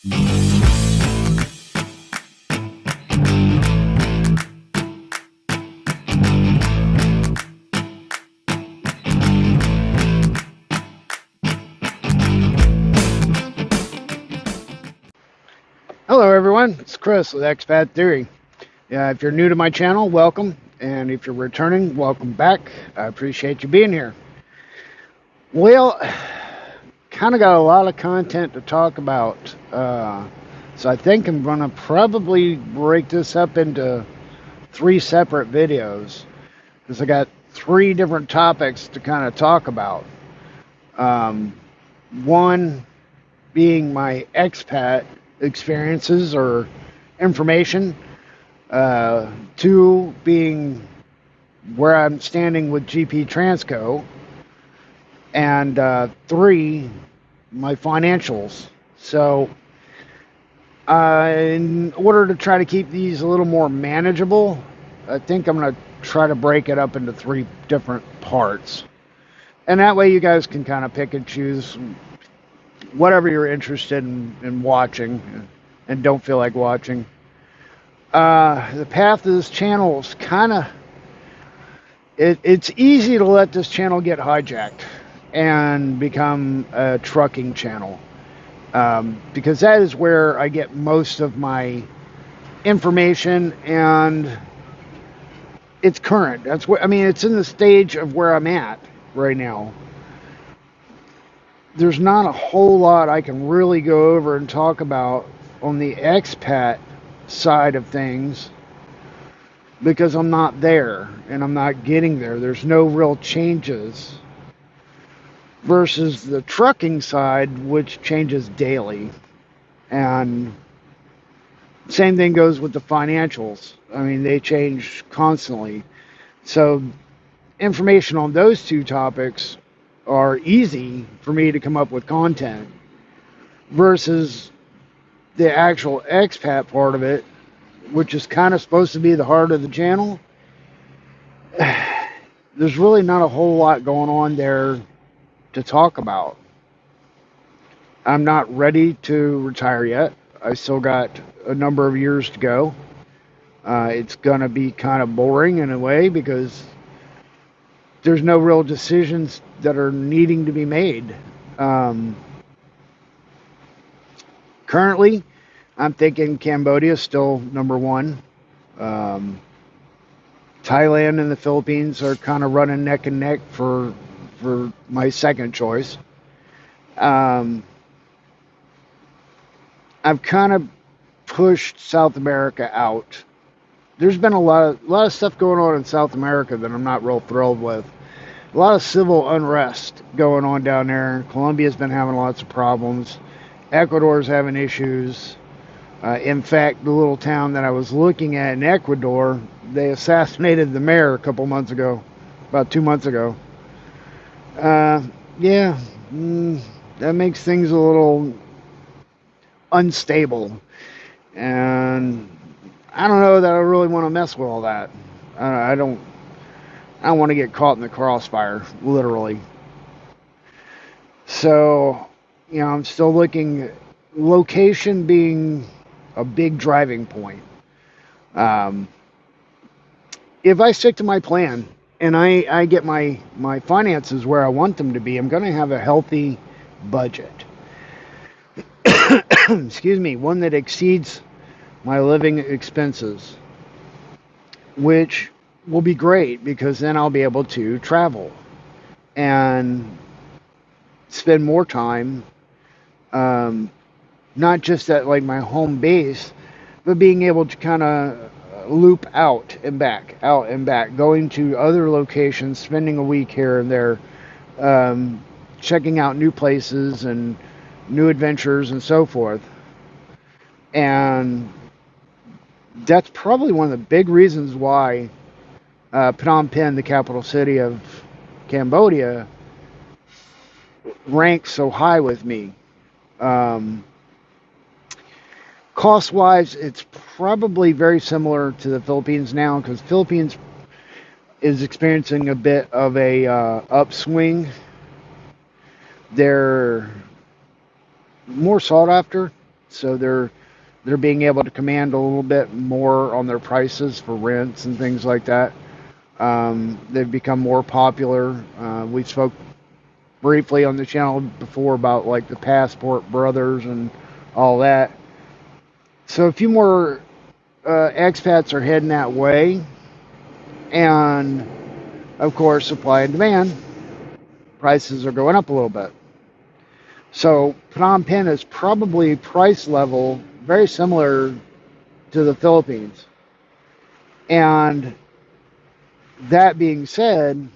Hello everyone, it's Chris with Expat Theory. If you're new to my channel, welcome, and if you're returning, welcome back. I appreciate you being here. Well, kind of got a lot of content to talk about, so I think I'm going to probably break this up into 3 separate videos, because I got 3 different topics to kind of talk about. One being my expat experiences or information, 2 being where I'm standing with GP Transco, and 3, my financials. So in order to try to keep these a little more manageable, I think I'm going to try to break it up into 3 different parts, and that way you guys can kind of pick and choose whatever you're interested in watching and don't feel like watching. The path of this channel is kind of, it's easy to let this channel get hijacked and become a trucking channel, because that is where I get most of my information, and it's current. That's what I mean. It's in the stage of where I'm at right now. There's not a whole lot I can really go over and talk about on the expat side of things, because I'm not there and I'm not getting there. There's no real changes versus the trucking side, which changes daily. And same thing goes with the financials. I mean, they change constantly. So information on those 2 topics are easy for me to come up with content, versus the actual expat part of it, which is kind of supposed to be the heart of the channel. There's really not a whole lot going on there to talk about. I'm not ready to retire yet. I still got a number of years to go. It's gonna be kind of boring in a way, because there's no real decisions that are needing to be made. Currently, I'm thinking Cambodia is still number 1. Thailand and the Philippines are kind of running neck and neck for my second choice. I've kind of pushed South America out. There's been a lot of stuff going on in South America that I'm not real thrilled with. A lot of civil unrest going on down there. Colombia's been having lots of problems. Ecuador's having issues. In fact, the little town that I was looking at in Ecuador, they assassinated the mayor a couple months ago, about 2 months ago. That makes things a little unstable, and I don't know that I really want to mess with all that. I don't want to get caught in the crossfire, literally. So, I'm still looking at location being a big driving point. If I stick to my plan and I get my finances where I want them to be, I'm going to have a healthy budget. Excuse me, one that exceeds my living expenses, which will be great, because then I'll be able to travel and spend more time, not just at like my home base, but being able to kind of loop out and back, going to other locations, spending a week here and there, checking out new places and new adventures and so forth. And that's probably one of the big reasons why Phnom Penh, the capital city of Cambodia, ranks so high with me. Cost-wise, it's probably very similar to the Philippines now, because Philippines is experiencing a bit of a upswing. They're more sought after. so they're being able to command a little bit more on their prices for rents and things like that. They've become more popular. We spoke briefly on the channel before about like the Passport Brothers and all that. So a few more expats are heading that way, and of course, supply and demand, prices are going up a little bit. So Phnom Penh is probably price level very similar to the Philippines. And that being said,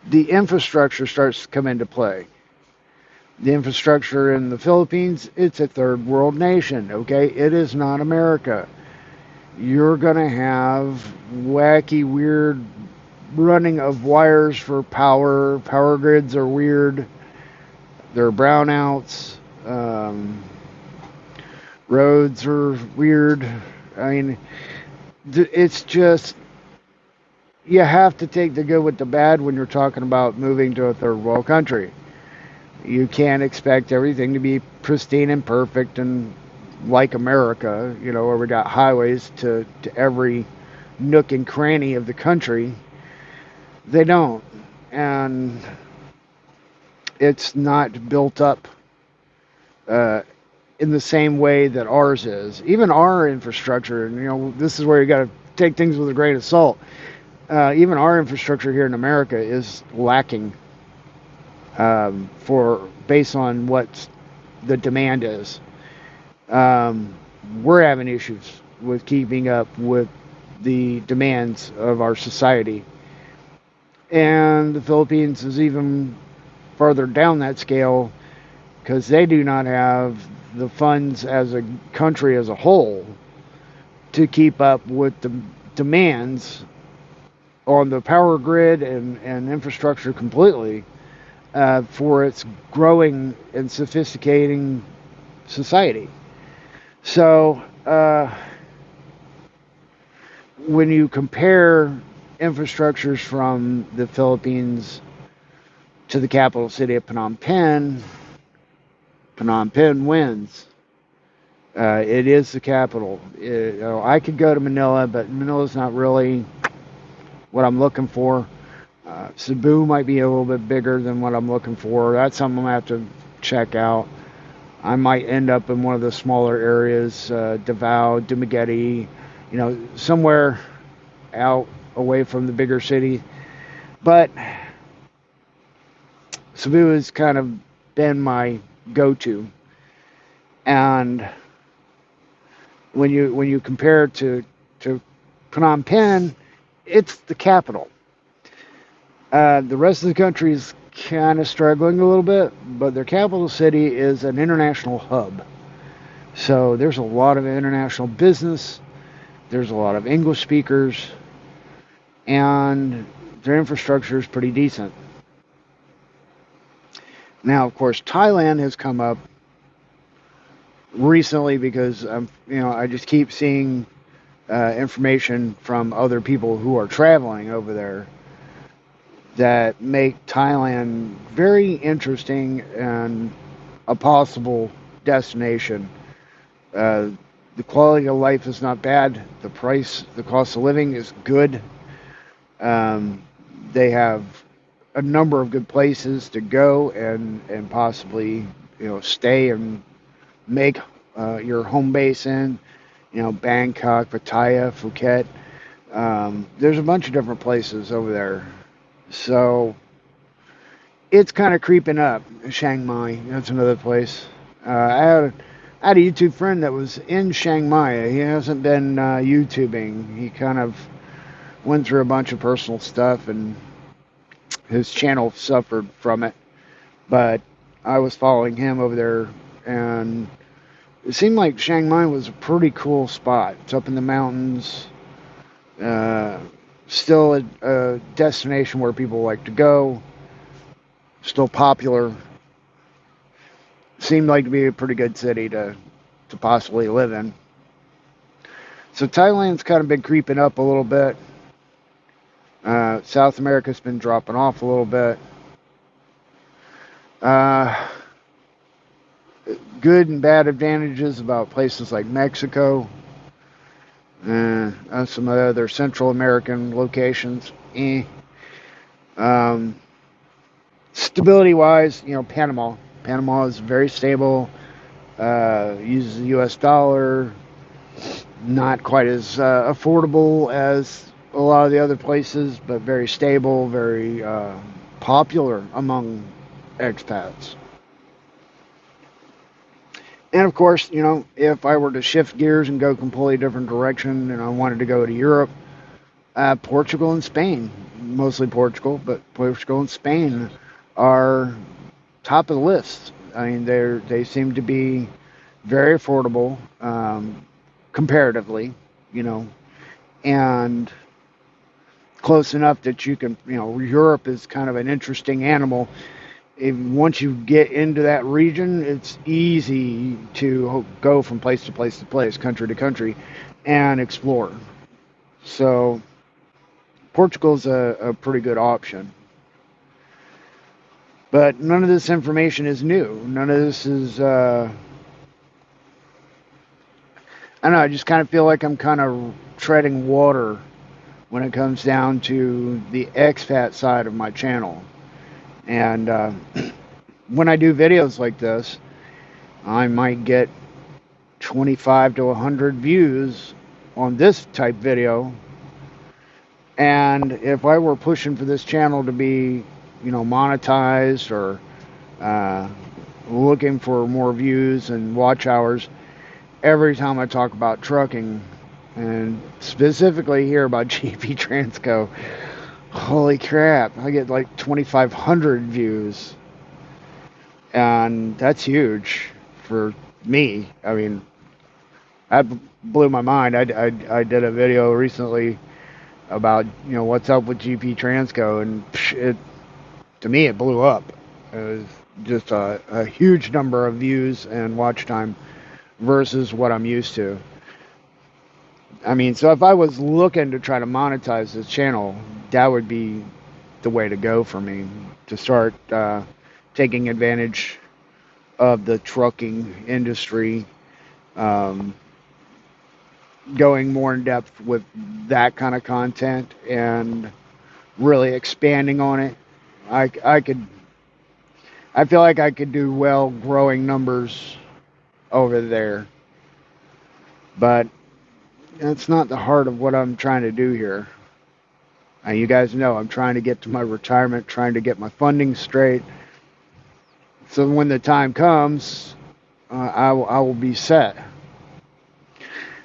the infrastructure starts to come into play. The infrastructure in the Philippines, it's a third world nation, okay? It is not America. You're going to have wacky, weird running of wires for power. Power grids are weird. There are brownouts. Roads are weird. I mean, it's just, you have to take the good with the bad when you're talking about moving to a third world country. You can't expect everything to be pristine and perfect and like America, you know, where we got highways to every nook and cranny of the country. They don't. And it's not built up in the same way that ours is. Even our infrastructure, and you know, this is where you got to take things with a grain of salt. Even our infrastructure here in America is lacking for based on what the demand is. We're having issues with keeping up with the demands of our society, and the Philippines is even further down that scale because they do not have the funds as a country as a whole to keep up with the demands on the power grid and infrastructure completely for its growing and sophisticating society. So when you compare infrastructures from the Philippines to the capital city of Phnom Penh, Phnom Penh wins. It is the capital. I could go to Manila, but Manila's not really what I'm looking for. Cebu might be a little bit bigger than what I'm looking for. That's something I'm going to have to check out. I might end up in one of the smaller areas, Davao, Dumaguete, you know, somewhere out away from the bigger city. But Cebu has kind of been my go-to. And when you compare it to Phnom Penh, it's the capital. The rest of the country is kind of struggling a little bit, but their capital city is an international hub. So there's a lot of international business, there's a lot of English speakers, and their infrastructure is pretty decent. Now, of course, Thailand has come up recently because I just keep seeing information from other people who are traveling over there that make Thailand very interesting and a possible destination. The quality of life is not bad. The cost of living is good. They have a number of good places to go and possibly stay and make your home base in. Bangkok, Pattaya, Phuket. There's a bunch of different places over there. So it's kind of creeping up. Chiang Mai, that's another place. I had a YouTube friend that was in Chiang Mai. He hasn't been YouTubing. He kind of went through a bunch of personal stuff and his channel suffered from it. But I was following him over there, and it seemed like Chiang Mai was a pretty cool spot. It's up in the mountains. Still a destination where people like to go. Still popular. Seemed like to be a pretty good city to possibly live in. So Thailand's kind of been creeping up a little bit. South America's been dropping off a little bit. good and bad advantages about places like Mexico, some other Central American locations. Um, Stability wise, Panama. Panama is very stable, uses the US dollar, not quite as affordable as a lot of the other places, but very stable, very popular among expats. And of course, if I were to shift gears and go completely different direction and I wanted to go to Europe, Portugal and Spain, mostly Portugal, but Portugal and Spain are top of the list. I mean, they seem to be very affordable, comparatively, you know, and close enough that you can, Europe is kind of an interesting animal. Once you get into that region, it's easy to go from place to place to place, country to country, and explore. So Portugal's a pretty good option. But none of this information is new. None of this is, I don't know, I just kind of feel like I'm kind of treading water when it comes down to the expat side of my channel. And when I do videos like this, I might get 25 to 100 views on this type video. And if I were pushing for this channel to be, monetized or looking for more views and watch hours, every time I talk about trucking, and specifically here about GP Transco, holy crap, I get like 2,500 views. And that's huge for me. I mean, that blew my mind. I did a video recently about, what's up with GP Transco, and to me, it blew up. It was just a huge number of views and watch time versus what I'm used to. I mean, so if I was looking to try to monetize this channel, that would be the way to go for me, to start taking advantage of the trucking industry, going more in depth with that kind of content and really expanding on it. I feel like I could do well growing numbers over there, but that's not the heart of what I'm trying to do here. You guys know I'm trying to get to my retirement, trying to get my funding straight, so when the time comes, I will be set.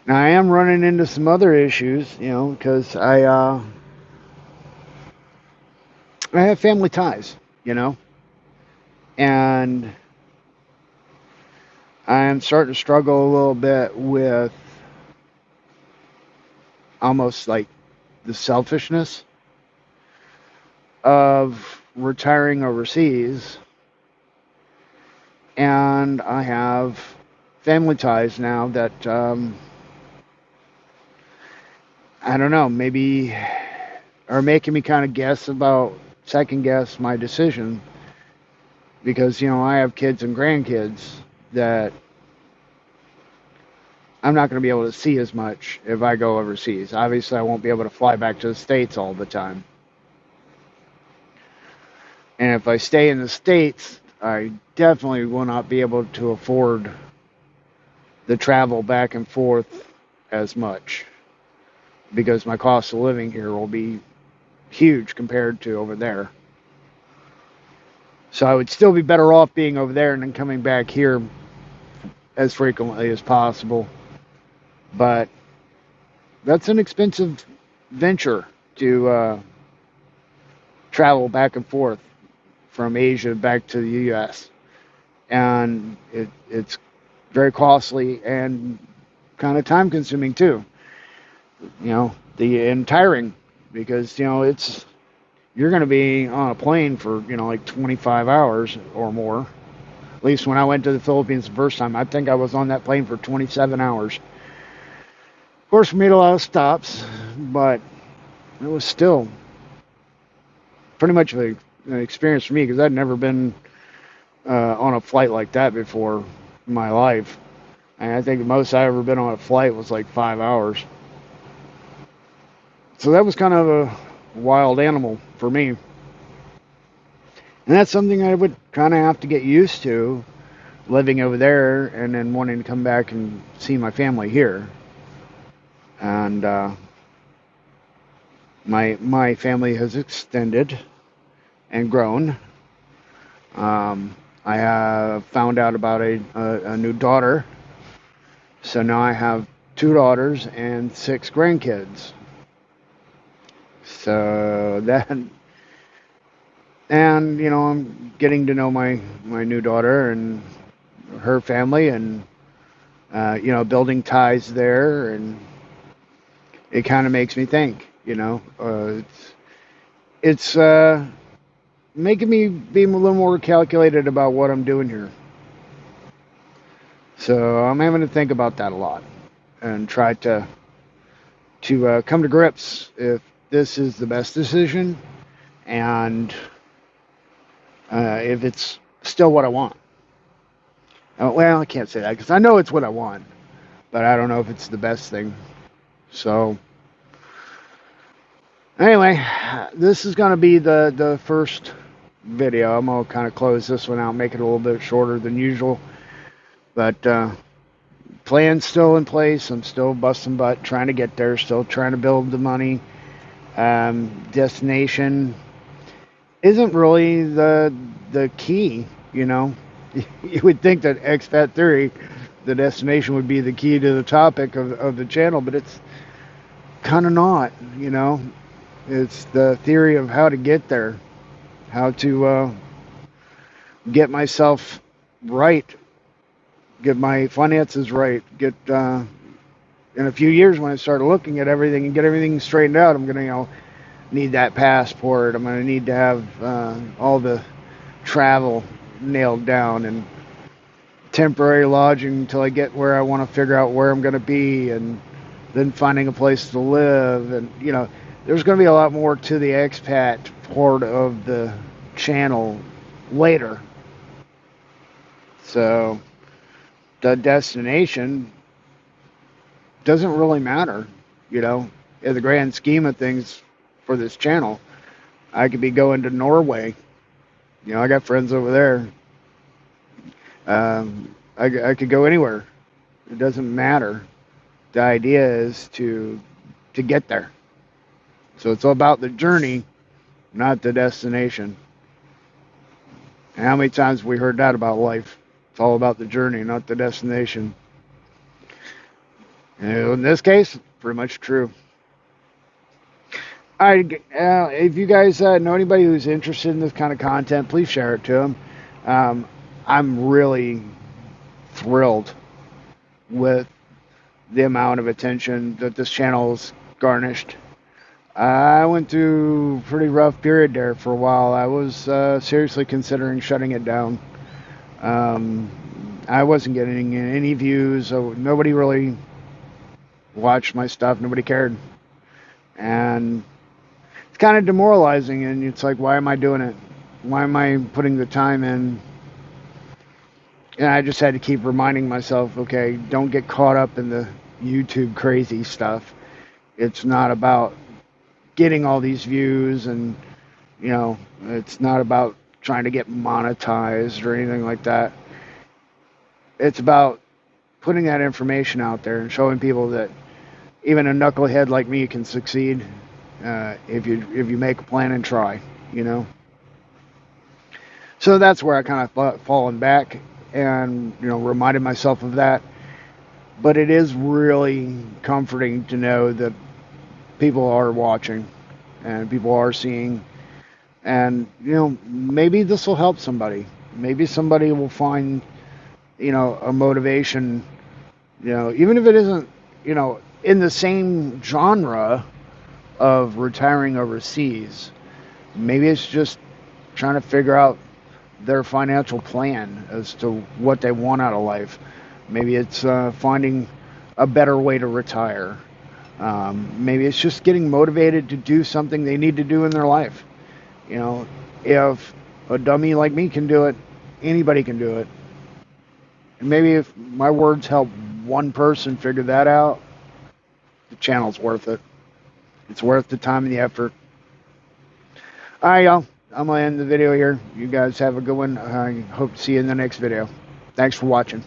Now I am running into some other issues, because I have family ties, and I am starting to struggle a little bit with almost like the selfishness of retiring overseas. And I have family ties now that, I don't know, maybe are making me kind of second guess my decision. Because, I have kids and grandkids that I'm not going to be able to see as much if I go overseas. Obviously, I won't be able to fly back to the States all the time. And if I stay in the States, I definitely will not be able to afford the travel back and forth as much, because my cost of living here will be huge compared to over there. So I would still be better off being over there and then coming back here as frequently as possible. But that's an expensive venture to travel back and forth from Asia back to the U.S. And it's very costly and kind of time consuming too. And tiring, because, you're going to be on a plane for, like 25 hours or more. At least when I went to the Philippines the first time, I think I was on that plane for 27 hours. Of course, we made a lot of stops, but it was still pretty much an experience for me, because I'd never been on a flight like that before. my life. And I think the most I ever been on a flight was like 5 hours. So that was kind of a wild animal for me. And that's something I would kind of have to get used to, living over there and then wanting to come back and see my family here. And my family has extended and grown. I have found out about a new daughter. So now I have 2 daughters and 6 grandkids. So that, and you know, I'm getting to know my new daughter and her family, and you know, building ties there, and it kind of makes me think, you know, it's making me be a little more calculated about what I'm doing here. So I'm having to think about that a lot and try to come to grips if this is the best decision, and if it's still what I want. Well, I can't say that because I know it's what I want, but I don't know if it's the best thing. So anyway, this is going to be the first video. I'm going to kind of close this one out, make it a little bit shorter than usual. But plan's still in place. I'm still busting butt, trying to get there, still trying to build the money. Destination isn't really the key, you know. You would think that Expat Theory, the destination, would be the key to the topic of the channel, but it's kind of not, you know. It's the theory of how to get there, how to get myself right, get my finances right, get in a few years when I start looking at everything and get everything straightened out, I'm gonna, you know, need that passport. I'm gonna need to have all the travel nailed down and temporary lodging until I get where I want to figure out where I'm gonna be, and then finding a place to live. And you know, there's gonna be a lot more to the expat part of the channel later. So the destination doesn't really matter, you know, in the grand scheme of things for this channel. I could be going to Norway. You know, I got friends over there. I could go anywhere. It doesn't matter. The idea is to get there. So it's all about the journey, not the destination. And how many times have we heard that about life? It's all about the journey, not the destination. And in this case, pretty much true. If you guys know anybody who's interested in this kind of content, please share it to them. I'm really thrilled with the amount of attention that this channel's garnished. I went through a pretty rough period there for a while. I was seriously considering shutting it down. I wasn't getting any views, so nobody really watched my stuff. Nobody cared. And it's kind of demoralizing, and it's like, why am I doing it? Why am I putting the time in? And I just had to keep reminding myself, okay, don't get caught up in the YouTube crazy stuff. It's not about getting all these views, and you know, it's not about trying to get monetized or anything like that. It's about putting that information out there and showing people that even a knucklehead like me can succeed if you make a plan and try, you know. So that's where I kind of fallen back and, you know, reminded myself of that. But it is really comforting to know that people are watching and people are seeing, and you know, maybe this will help somebody. Maybe somebody will find, you know, a motivation, you know, even if it isn't, you know, in the same genre of retiring overseas. Maybe it's just trying to figure out their financial plan as to what they want out of life. Maybe it's finding a better way to retire. Maybe it's just getting motivated to do something they need to do in their life. You know, if a dummy like me can do it, anybody can do it. And maybe if my words help one person figure that out, the channel's worth it. It's worth the time and the effort. All right, y'all. I'm going to end the video here. You guys have a good one. I hope to see you in the next video. Thanks for watching.